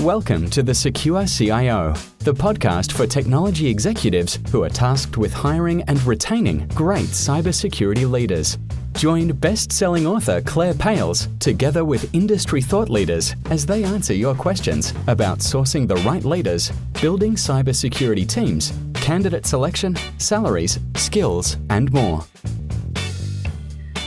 Welcome to the Secure CIO, the podcast for technology executives who are tasked with hiring and retaining great cybersecurity leaders. Join best-selling author Claire Pales together with industry thought leaders as they answer your questions about sourcing the right leaders, building cybersecurity teams, candidate selection, salaries, skills, and more.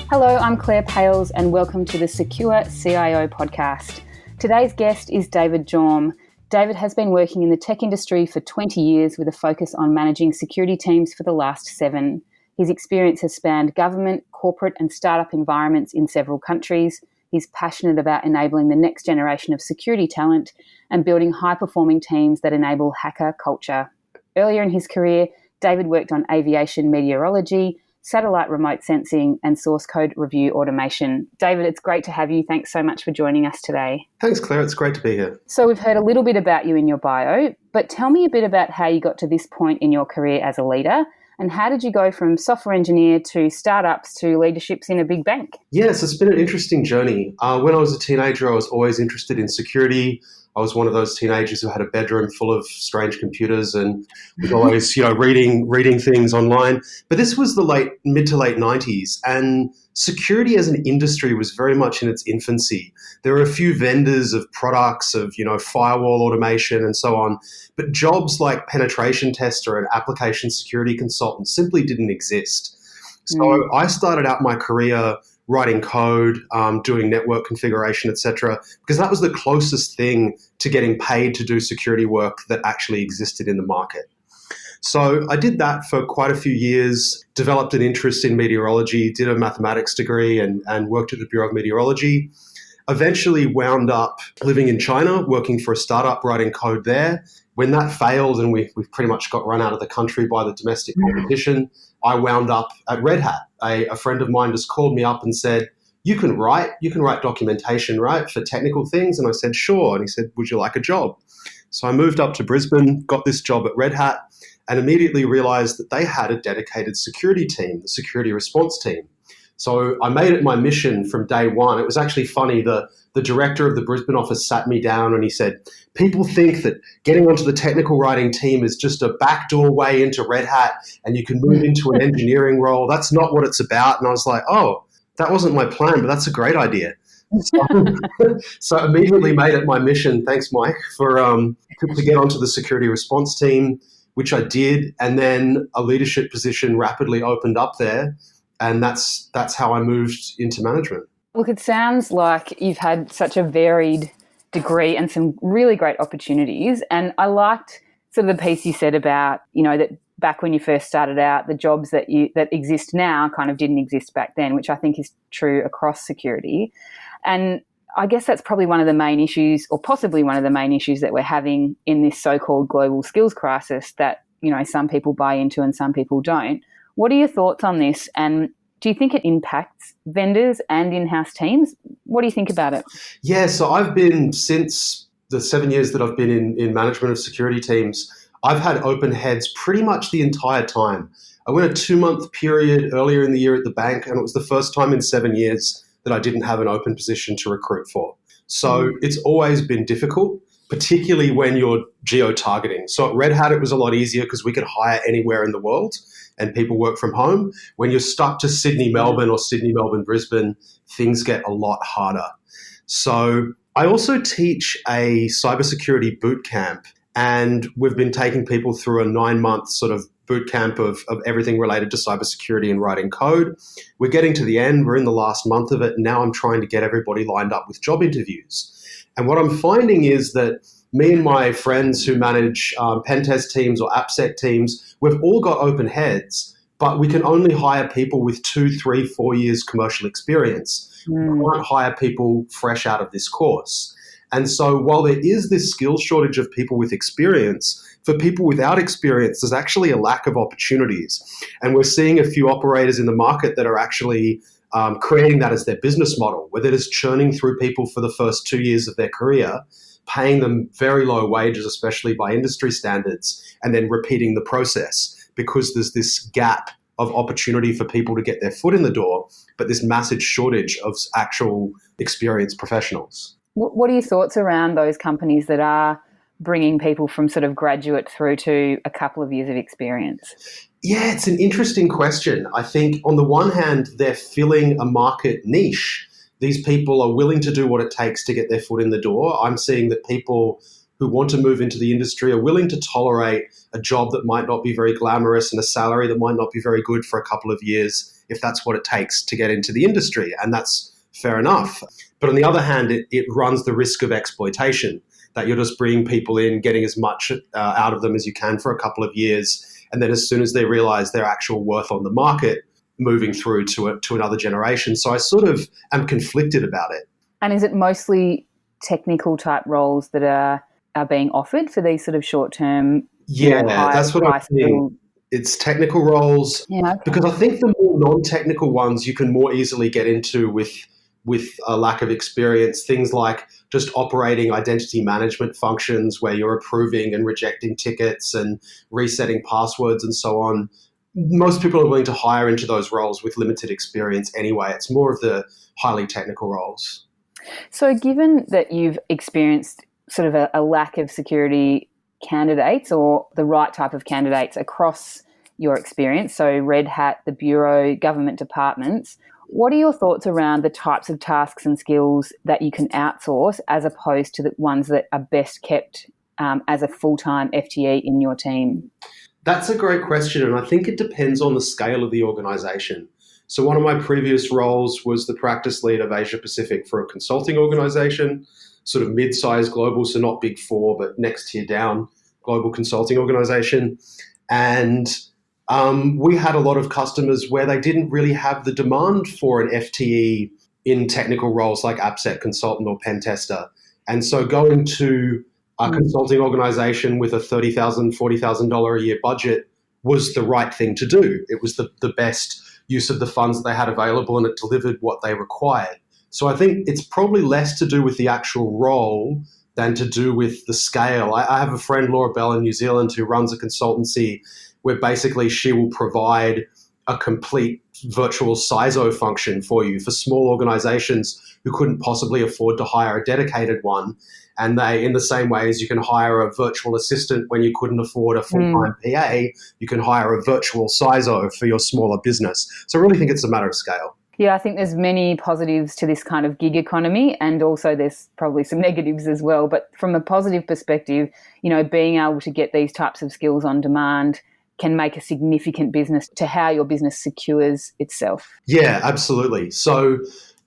Hello, I'm Claire Pales and welcome to the Secure CIO podcast. Today's guest is David Jorm. David has been working in the tech industry for 20 years with a focus on managing security teams for the last 7. His experience has spanned government, corporate and startup environments in several countries. He's passionate about enabling the next generation of security talent and building high-performing teams that enable hacker culture. Earlier in his career, David worked on aviation meteorology, satellite remote sensing and source code review automation. David, it's great to have you. Thanks so much for joining us today. Thanks, Claire. It's great to be here. So we've heard a little bit about you in your bio, but tell me a bit about how you got to this point in your career as a leader and how did you go from software engineer to startups to leaderships in a big bank? Yes, it's been an interesting journey. When I was a teenager, I was always interested in security. I was one of those teenagers who had a bedroom full of strange computers and was always, reading things online. But this was the mid to late 90s, and security as an industry was very much in its infancy. There were a few vendors of products of, firewall automation and so on, but jobs like penetration tester and application security consultant simply didn't exist. So I started out my career writing code, doing network configuration, etc., because that was the closest thing to getting paid to do security work that actually existed in the market. So I did that for quite a few years, developed an interest in meteorology, did a mathematics degree and worked at the Bureau of Meteorology. Eventually wound up living in China, working for a startup, writing code there. When that failed and we pretty much got run out of the country by the domestic competition, I wound up at Red Hat. A friend of mine just called me up and said, you can write documentation, right, for technical things? And I said, sure. And he said, would you like a job? So I moved up to Brisbane, got this job at Red Hat, and immediately realized that they had a dedicated security team, the security response team. So I made it my mission from day one. It was actually funny. The director of the Brisbane office sat me down and he said, people think that getting onto the technical writing team is just a backdoor way into Red Hat and you can move into an engineering role. That's not what it's about. And I was like, oh, that wasn't my plan, but that's a great idea. So immediately made it my mission. Thanks, Mike, for to get onto the security response team, which I did. And then a leadership position rapidly opened up there. And that's how I moved into management. Look, it sounds like you've had such a varied degree and some really great opportunities. And I liked sort of the piece you said about, that back when you first started out, the jobs that exist now kind of didn't exist back then, which I think is true across security. And I guess that's probably one of the main issues, or possibly one of the main issues that we're having in this so-called global skills crisis that, some people buy into and some people don't. What are your thoughts on this? And do you think it impacts vendors and in-house teams? What do you think about it? Yeah, so I've been, since the 7 years that I've been in management of security teams, I've had open heads pretty much the entire time. I went a 2-month period earlier in the year at the bank, and it was the first time in 7 years that I didn't have an open position to recruit for. So it's always been difficult, particularly when you're geo-targeting. So at Red Hat, it was a lot easier because we could hire anywhere in the world and people work from home. When you're stuck to Sydney, Melbourne or Sydney, Melbourne, Brisbane, things get a lot harder. So I also teach a cybersecurity boot camp, and we've been taking people through a 9-month sort of boot camp of everything related to cybersecurity and writing code. We're getting to the end. We're in the last month of it. And now I'm trying to get everybody lined up with job interviews. And what I'm finding is that me and my friends who manage pen test teams or AppSec teams, we've all got open heads, but we can only hire people with 2, 3, 4 years commercial experience. We can't hire people fresh out of this course. And so while there is this skills shortage of people with experience, for people without experience, there's actually a lack of opportunities. And we're seeing a few operators in the market that are actually creating that as their business model, where they're just churning through people for the first 2 years of their career, paying them very low wages, especially by industry standards, and then repeating the process because there's this gap of opportunity for people to get their foot in the door, but this massive shortage of actual experienced professionals. What are your thoughts around those companies that are bringing people from sort of graduate through to a couple of years of experience? Yeah, it's an interesting question. I think on the one hand, they're filling a market niche. These people are willing to do what it takes to get their foot in the door. I'm seeing that people who want to move into the industry are willing to tolerate a job that might not be very glamorous and a salary that might not be very good for a couple of years if that's what it takes to get into the industry. And that's fair enough. But on the other hand, it runs the risk of exploitation, that you're just bringing people in, getting as much out of them as you can for a couple of years. And then as soon as they realize their actual worth on the market, moving through to another generation. So I sort of am conflicted about it. And is it mostly technical type roles that are being offered for these sort of short-term, Yeah, that's what I'm seeing. It's technical roles. Yeah, okay. Because I think the more non-technical ones you can more easily get into with a lack of experience. Things like just operating identity management functions where you're approving and rejecting tickets and resetting passwords and so on. Most people are willing to hire into those roles with limited experience anyway. It's more of the highly technical roles. So given that you've experienced sort of a lack of security candidates or the right type of candidates across your experience, so Red Hat, the Bureau, government departments, what are your thoughts around the types of tasks and skills that you can outsource as opposed to the ones that are best kept as a full-time FTE in your team? That's a great question, and I think it depends on the scale of the organization. So one of my previous roles was the practice lead of Asia Pacific for a consulting organization, sort of mid-sized global, so not big four, but next tier down global consulting organization. And we had a lot of customers where they didn't really have the demand for an FTE in technical roles like AppSec consultant or pen tester. And so going to a consulting organization with a $30,000, $40,000 a year budget was the right thing to do. It was the best use of the funds that they had available, and it delivered what they required. So I think it's probably less to do with the actual role than to do with the scale. I have a friend, Laura Bell, in New Zealand who runs a consultancy where basically she will provide a complete virtual CISO function for you for small organizations who couldn't possibly afford to hire a dedicated one. And they, in the same way as you can hire a virtual assistant when you couldn't afford a full-time PA, you can hire a virtual CISO for your smaller business. So I really think it's a matter of scale. Yeah, I think there's many positives to this kind of gig economy, and also there's probably some negatives as well. But from a positive perspective, being able to get these types of skills on demand can make a significant business to how your business secures itself. Yeah, absolutely. So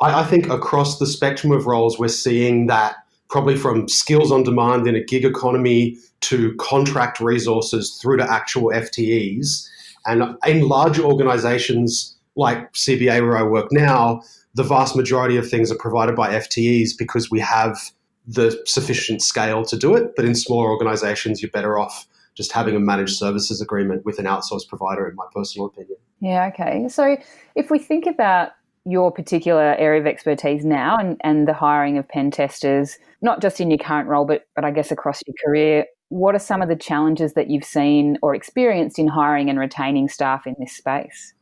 I think across the spectrum of roles, we're seeing that probably from skills on demand in a gig economy to contract resources through to actual FTEs. And in larger organizations like CBA, where I work now, the vast majority of things are provided by FTEs because we have the sufficient scale to do it. But in smaller organizations, you're better off just having a managed services agreement with an outsourced provider, in my personal opinion. Yeah, okay. So if we think about your particular area of expertise now and the hiring of pen testers, not just in your current role, but I guess across your career, what are some of the challenges that you've seen or experienced in hiring and retaining staff in this space?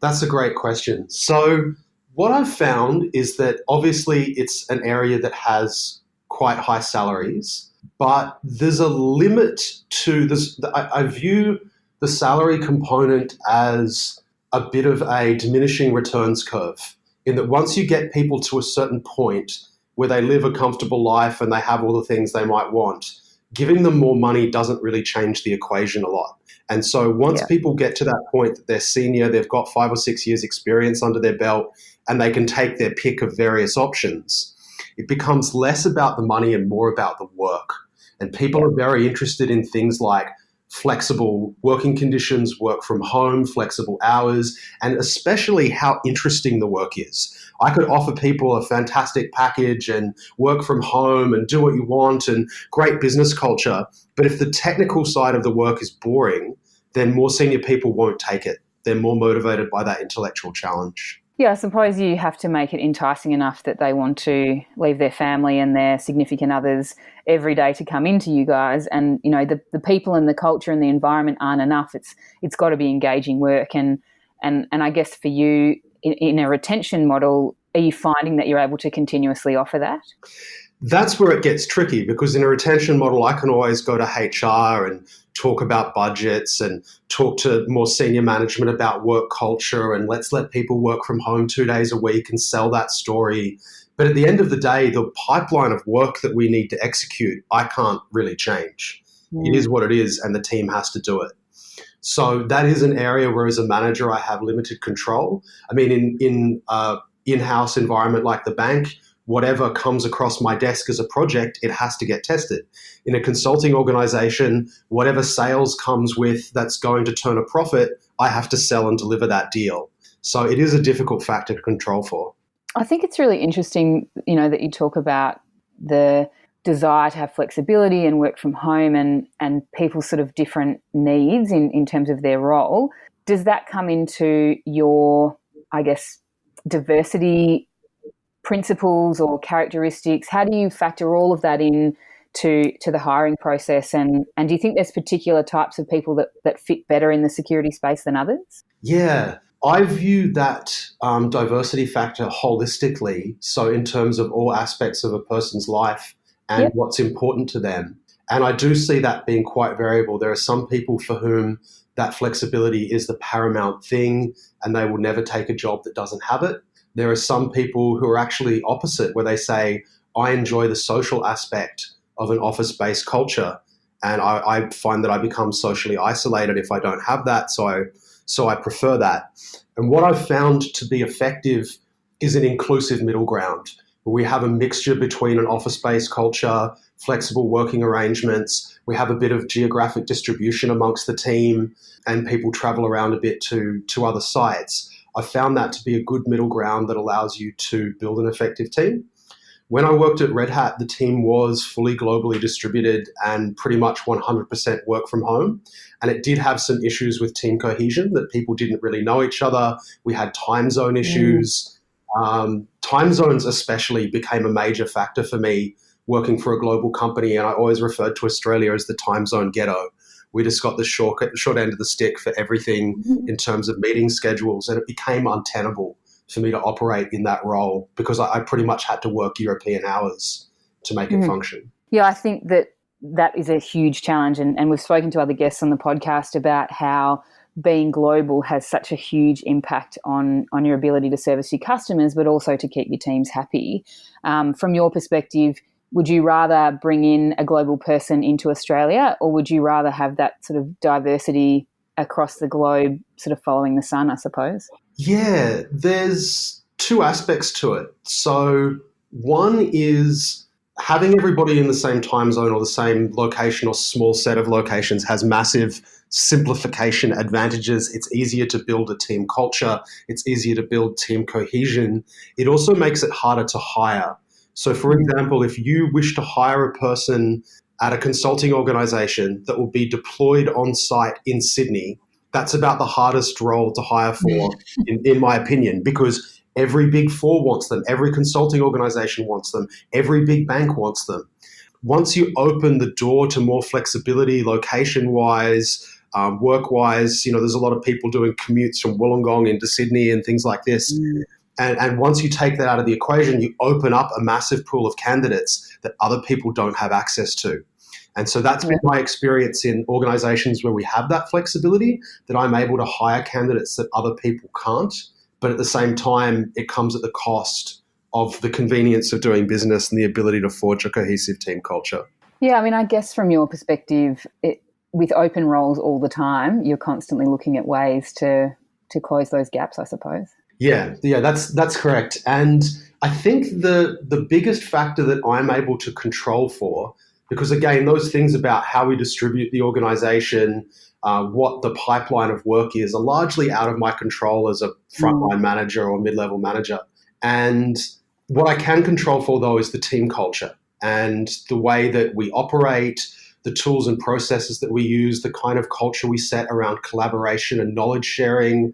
That's a great question. So what I've found is that obviously it's an area that has quite high salaries, but there's a limit to this. I view the salary component as a bit of a diminishing returns curve, in that once you get people to a certain point where they live a comfortable life and they have all the things they might want, giving them more money doesn't really change the equation a lot. And so once people get to that point that they're senior, they've got 5 or 6 years experience under their belt, and they can take their pick of various options, it becomes less about the money and more about the work. And people are very interested in things like flexible working conditions, work from home, flexible hours, and especially how interesting the work is. I could offer people a fantastic package and work from home and do what you want and great business culture. But if the technical side of the work is boring, then more senior people won't take it. They're more motivated by that intellectual challenge. Yeah, I suppose you have to make it enticing enough that they want to leave their family and their significant others every day to come into you guys. And, the people and the culture and the environment aren't enough. It's got to be engaging work. And I guess for you in a retention model, are you finding that you're able to continuously offer that? That's where it gets tricky, because in a retention model, I can always go to HR and talk about budgets and talk to more senior management about work culture and let's let people work from home 2 days a week and sell that story. But at the end of the day, the pipeline of work that we need to execute, I can't really change. It is what it is, and the team has to do it. So that is an area where, as a manager, I have limited control. I mean, in in-house environment like the bank, whatever comes across my desk as a project, it has to get tested. In a consulting organization, whatever sales comes with that's going to turn a profit, I have to sell and deliver that deal. So it is a difficult factor to control for. I think it's really interesting, that you talk about the desire to have flexibility and work from home and people's sort of different needs in terms of their role. Does that come into your, I guess, diversity principles or characteristics? How do you factor all of that in to the hiring process? And do you think there's particular types of people that fit better in the security space than others? Yeah, I view that diversity factor holistically. So in terms of all aspects of a person's life and what's important to them. And I do see that being quite variable. There are some people for whom that flexibility is the paramount thing and they will never take a job that doesn't have it. There are some people who are actually opposite, where they say, I enjoy the social aspect of an office-based culture, and I find that I become socially isolated if I don't have that, so I prefer that. And what I've found to be effective is an inclusive middle ground, where we have a mixture between an office-based culture, flexible working arrangements, we have a bit of geographic distribution amongst the team, and people travel around a bit to other sites. I found that to be a good middle ground that allows you to build an effective team. When I worked at Red Hat, the team was fully globally distributed and pretty much 100% work from home. And it did have some issues with team cohesion, that people didn't really know each other. We had time zone issues. Time zones especially became a major factor for me working for a global company. And I always referred to Australia as the time zone ghetto. We just got the short end of the stick for everything in terms of meeting schedules, and it became untenable for me to operate in that role because I pretty much had to work European hours to make it function. Yeah, I think that is a huge challenge, and we've spoken to other guests on the podcast about how being global has such a huge impact on your ability to service your customers, but also to keep your teams happy. From your perspective, would you rather bring in a global person into Australia, or would you rather have that sort of diversity across the globe sort of following the sun, I suppose? Yeah, there's two aspects to it. So one is having everybody in the same time zone or the same location or small set of locations has massive simplification advantages. It's easier to build a team culture. It's easier to build team cohesion. It also makes it harder to hire. So, for example, if you wish to hire a person at a consulting organization that will be deployed on site in Sydney, that's about the hardest role to hire for, in my opinion, because every big four wants them, every consulting organization wants them, every big bank wants them. Once you open the door to more flexibility, location-wise, work-wise, there's a lot of people doing commutes from Wollongong into Sydney and things like this. And once you take that out of the equation, you open up a massive pool of candidates that other people don't have access to. And so that's been my experience in organizations where we have that flexibility, that I'm able to hire candidates that other people can't. But at the same time, it comes at the cost of the convenience of doing business and the ability to forge a cohesive team culture. Yeah, I mean, I guess from your perspective, with open roles all the time, you're constantly looking at ways to close those gaps, I suppose. Yeah, that's correct. And I think the biggest factor that I'm able to control for, because again, those things about how we distribute the organization, what the pipeline of work is, are largely out of my control as a frontline manager or mid-level manager. And what I can control for, though, is the team culture and the way that we operate, the tools and processes that we use, the kind of culture we set around collaboration and knowledge sharing,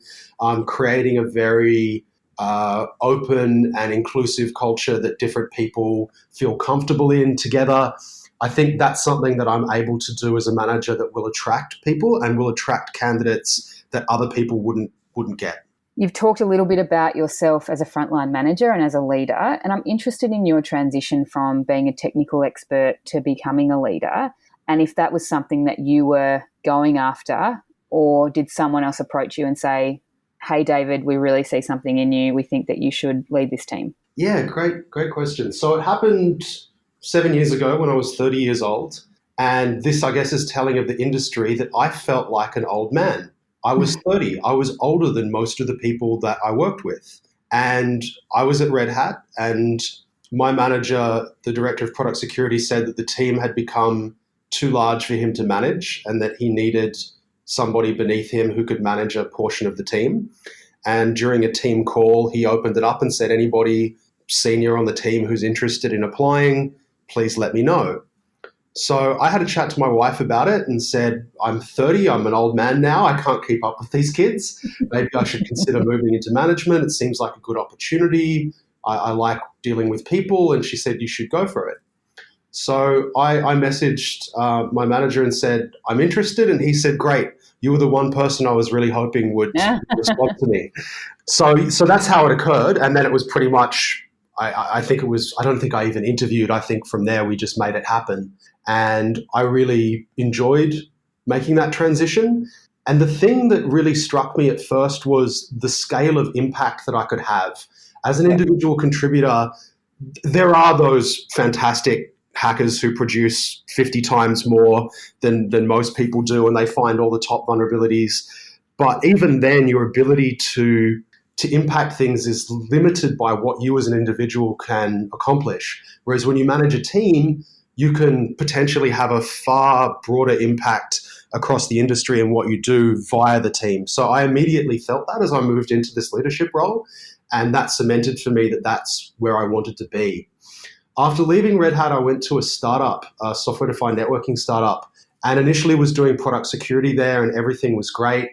creating a very open and inclusive culture that different people feel comfortable in together. I think that's something that I'm able to do as a manager that will attract people and will attract candidates that other people wouldn't get. You've talked a little bit about yourself as a frontline manager and as a leader, and I'm interested in your transition from being a technical expert to becoming a leader, and if that was something that you were going after, or did someone else approach you and say, hey, David, we really see something in you. We think that you should lead this team. Yeah, great question. So it happened 7 years ago when I was 30 years old. And this, I guess, is telling of the industry that I felt like an old man. I was 30. I was older than most of the people that I worked with. And I was at Red Hat, and my manager, the director of product security, said that the team had become too large for him to manage and that he needed somebody beneath him who could manage a portion of the team. And during a team call, he opened it up and said, anybody senior on the team who's interested in applying, please let me know. So I had a chat to my wife about it and said, I'm 30, I'm an old man now, I can't keep up with these kids. Maybe I should consider moving into management. It seems like a good opportunity. I like dealing with people. And she said, you should go for it. So I messaged my manager and said, I'm interested. And he said, great. You were the one person I was really hoping would respond to me. So that's how it occurred. And then it was pretty much, I think it was, I don't think I even interviewed. I think from there we just made it happen. And I really enjoyed making that transition. And the thing that really struck me at first was the scale of impact that I could have. As an individual contributor, there are those fantastic hackers who produce 50 times more than most people do, and they find all the top vulnerabilities. But even then, your ability to impact things is limited by what you as an individual can accomplish. Whereas when you manage a team, you can potentially have a far broader impact across the industry and what you do via the team. So I immediately felt that as I moved into this leadership role, and that cemented for me that that's where I wanted to be. After leaving Red Hat, I went to a startup, a software-defined networking startup, and initially was doing product security there, and everything was great.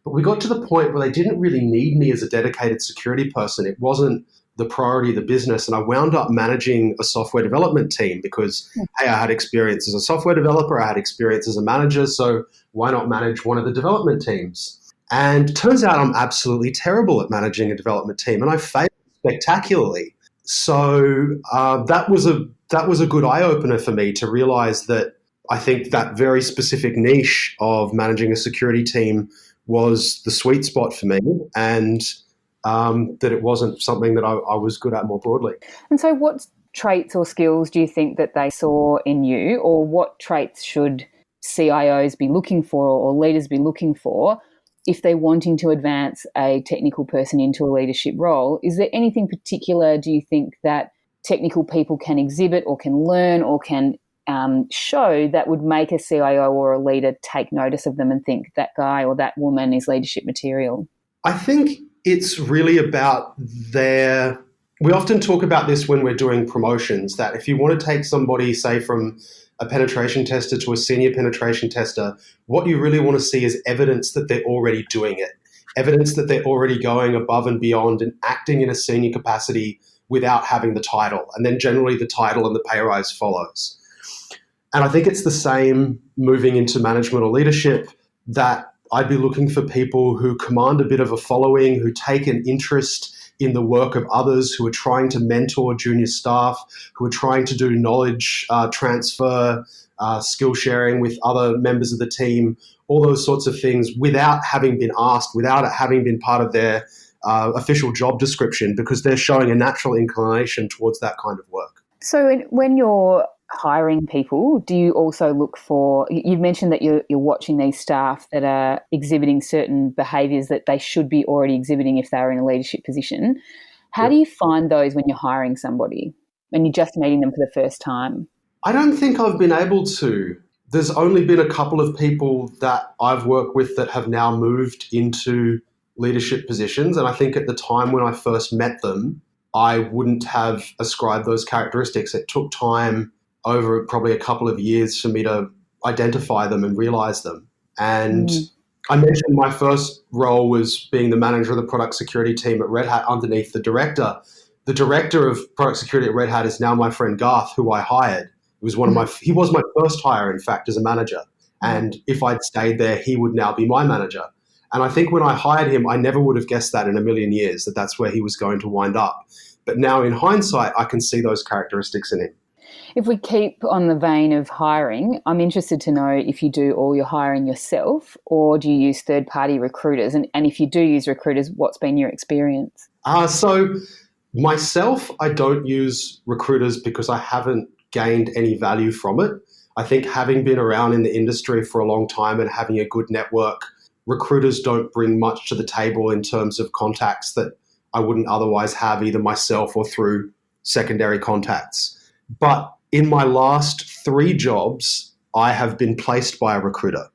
But we got to the point where they didn't really need me as a dedicated security person. It wasn't the priority of the business, and I wound up managing a software development team because, hey, I had experience as a software developer, I had experience as a manager, so why not manage one of the development teams? And it turns out I'm absolutely terrible at managing a development team, and I failed spectacularly. So that was a good eye-opener for me to realize that I think that very specific niche of managing a security team was the sweet spot for me, and that it wasn't something that I was good at more broadly. And so what traits or skills do you think that they saw in you, or what traits should CIOs be looking for or leaders be looking for if they're wanting to advance a technical person into a leadership role? Is there anything particular, do you think, that technical people can exhibit or can learn or can show that would make a CIO or a leader take notice of them and think that guy or that woman is leadership material? I think it's really about we often talk about this when we're doing promotions, that if you want to take somebody, say, from a penetration tester to a senior penetration tester, what you really want to see is evidence that they're already doing it, evidence that they're already going above and beyond and acting in a senior capacity without having the title. And then generally the title and the pay rise follows. And I think it's the same moving into management or leadership, that I'd be looking for people who command a bit of a following, who take an interest in the work of others, who are trying to mentor junior staff, who are trying to do knowledge transfer, skill sharing with other members of the team, all those sorts of things without having been asked, without it having been part of their official job description, because they're showing a natural inclination towards that kind of work. So when you're hiring people, do you also look for, you've mentioned that you're watching these staff that are exhibiting certain behaviours that they should be already exhibiting if they're in a leadership position. How do you find those when you're hiring somebody and you're just meeting them for the first time? I don't think I've been able to. There's only been a couple of people that I've worked with that have now moved into leadership positions. And I think at the time when I first met them, I wouldn't have ascribed those characteristics. It took time over probably a couple of years for me to identify them and realize them. And I mentioned my first role was being the manager of the product security team at Red Hat underneath the director. The director of product security at Red Hat is now my friend Garth, who I hired. He was my first hire, in fact, as a manager. And if I'd stayed there, he would now be my manager. And I think when I hired him, I never would have guessed that in a million years, that that's where he was going to wind up. But now in hindsight, I can see those characteristics in him. If we keep on the vein of hiring, I'm interested to know if you do all your hiring yourself or do you use third-party recruiters? And if you do use recruiters, what's been your experience? So myself, I don't use recruiters because I haven't gained any value from it. I think having been around in the industry for a long time and having a good network, recruiters don't bring much to the table in terms of contacts that I wouldn't otherwise have either myself or through secondary contacts. But in my last 3 jobs, I have been placed by a recruiter.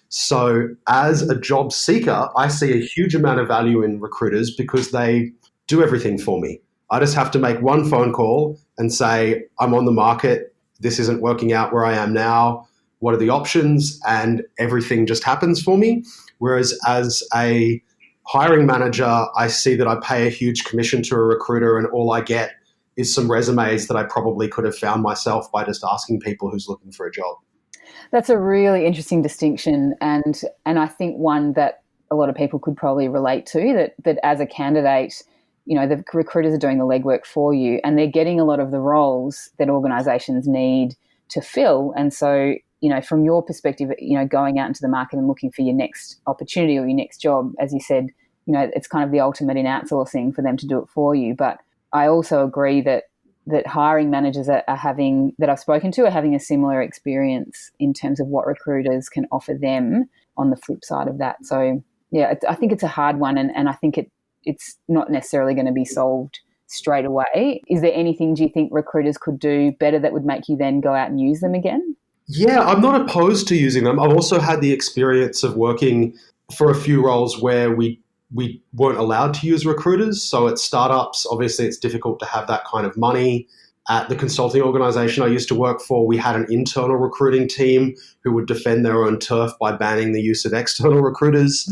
So as a job seeker, I see a huge amount of value in recruiters because they do everything for me. I just have to make one phone call and say, I'm on the market. This isn't working out where I am now. What are the options? And everything just happens for me. Whereas as a hiring manager, I see that I pay a huge commission to a recruiter and all I get is some resumes that I probably could have found myself by just asking people who's looking for a job. That's a really interesting distinction, and I think one that a lot of people could probably relate to, that as a candidate, the recruiters are doing the legwork for you and they're getting a lot of the roles that organisations need to fill. And so, from your perspective, going out into the market and looking for your next opportunity or your next job, as you said, it's kind of the ultimate in outsourcing for them to do it for you. But I also agree that hiring managers that I've spoken to are having a similar experience in terms of what recruiters can offer them on the flip side of that. So, yeah, I think it's a hard one, and I think it's not necessarily going to be solved straight away. Is there anything, do you think, recruiters could do better that would make you then go out and use them again? Yeah, I'm not opposed to using them. I've also had the experience of working for a few roles where we weren't allowed to use recruiters. So at startups, obviously it's difficult to have that kind of money. At the consulting organization I used to work for, we had an internal recruiting team who would defend their own turf by banning the use of external recruiters.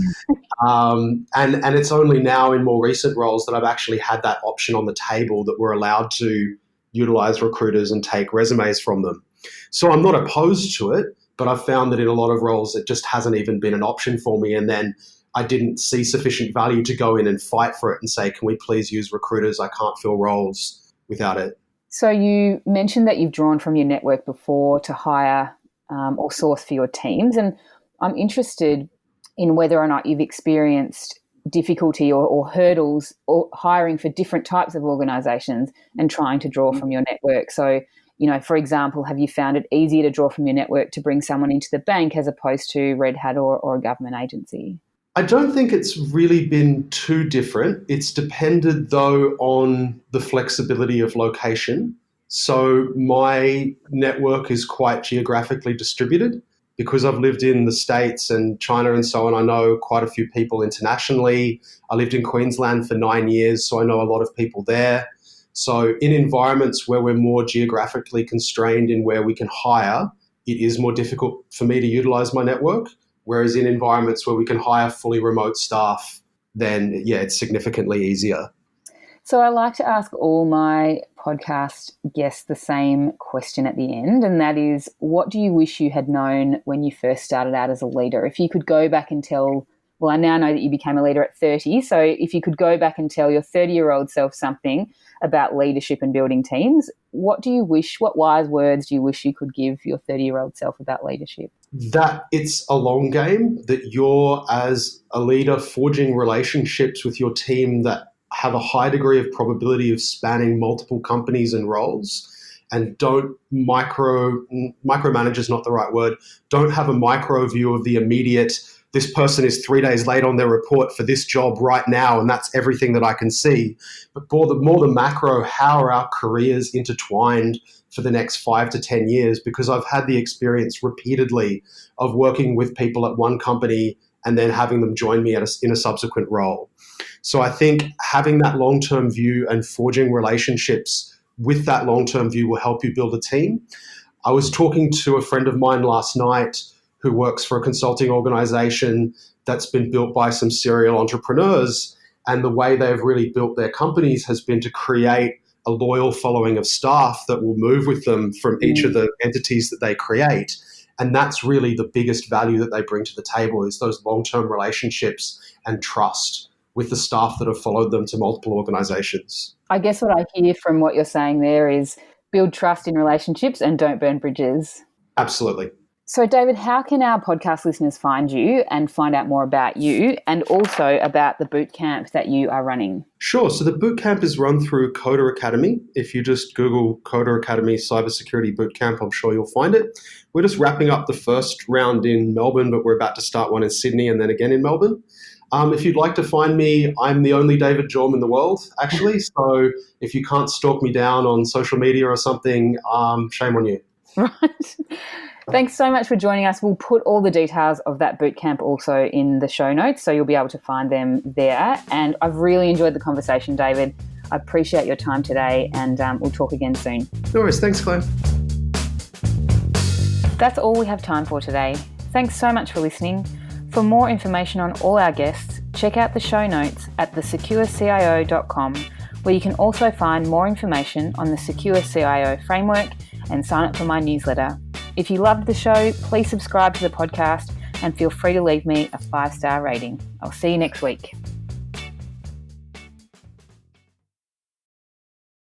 And it's only now in more recent roles that I've actually had that option on the table that we're allowed to utilize recruiters and take resumes from them. So I'm not opposed to it, but I've found that in a lot of roles it just hasn't even been an option for me. And then I didn't see sufficient value to go in and fight for it and say, can we please use recruiters? I can't fill roles without it. So you mentioned that you've drawn from your network before to hire or source for your teams. And I'm interested in whether or not you've experienced difficulty or hurdles or hiring for different types of organisations and trying to draw from your network. So, for example, have you found it easier to draw from your network to bring someone into the bank as opposed to Red Hat or a government agency? I don't think it's really been too different. It's depended, though, on the flexibility of location. So my network is quite geographically distributed because I've lived in the States and China and so on. I know quite a few people internationally. I lived in Queensland for 9 years, so I know a lot of people there. So in environments where we're more geographically constrained in where we can hire, it is more difficult for me to utilize my network. Whereas in environments where we can hire fully remote staff, then, yeah, it's significantly easier. So I like to ask all my podcast guests the same question at the end, and that is, what do you wish you had known when you first started out as a leader? If you could go back and tell, well, I now know that you became a leader at 30, so if you could go back and tell your 30-year-old self something about leadership and building teams, what wise words do you wish you could give your 30-year-old self about leadership? That it's a long game, that you're, as a leader, forging relationships with your team that have a high degree of probability of spanning multiple companies and roles, and don't micromanage is not the right word, don't have a micro view of the immediate, this person is 3 days late on their report for this job right now, and that's everything that I can see. But more the macro, how are our careers intertwined for the next 5 to 10 years? Because I've had the experience repeatedly of working with people at one company and then having them join me in a subsequent role. So I think having that long-term view and forging relationships with that long-term view will help you build a team. I was talking to a friend of mine last night who works for a consulting organization that's been built by some serial entrepreneurs. And the way they've really built their companies has been to create a loyal following of staff that will move with them from each of the entities that they create. And that's really the biggest value that they bring to the table, is those long-term relationships and trust with the staff that have followed them to multiple organizations. I guess what I hear from what you're saying there is build trust in relationships and don't burn bridges. Absolutely. So, David, how can our podcast listeners find you and find out more about you and also about the bootcamp that you are running? Sure. So the bootcamp is run through Coder Academy. If you just Google Coder Academy Cybersecurity Bootcamp, I'm sure you'll find it. We're just wrapping up the first round in Melbourne, but we're about to start one in Sydney and then again in Melbourne. If you'd like to find me, I'm the only David Jorm in the world, actually. So if you can't stalk me down on social media or something, shame on you. Right. Thanks so much for joining us. We'll put all the details of that bootcamp also in the show notes, so you'll be able to find them there. And I've really enjoyed the conversation, David. I appreciate your time today, and we'll talk again soon. No worries. Thanks, Claire. That's all we have time for today. Thanks so much for listening. For more information on all our guests, check out the show notes at thesecurecio.com, where you can also find more information on the Secure CIO framework and sign up for my newsletter. If you loved the show, please subscribe to the podcast and feel free to leave me a 5-star rating. I'll see you next week.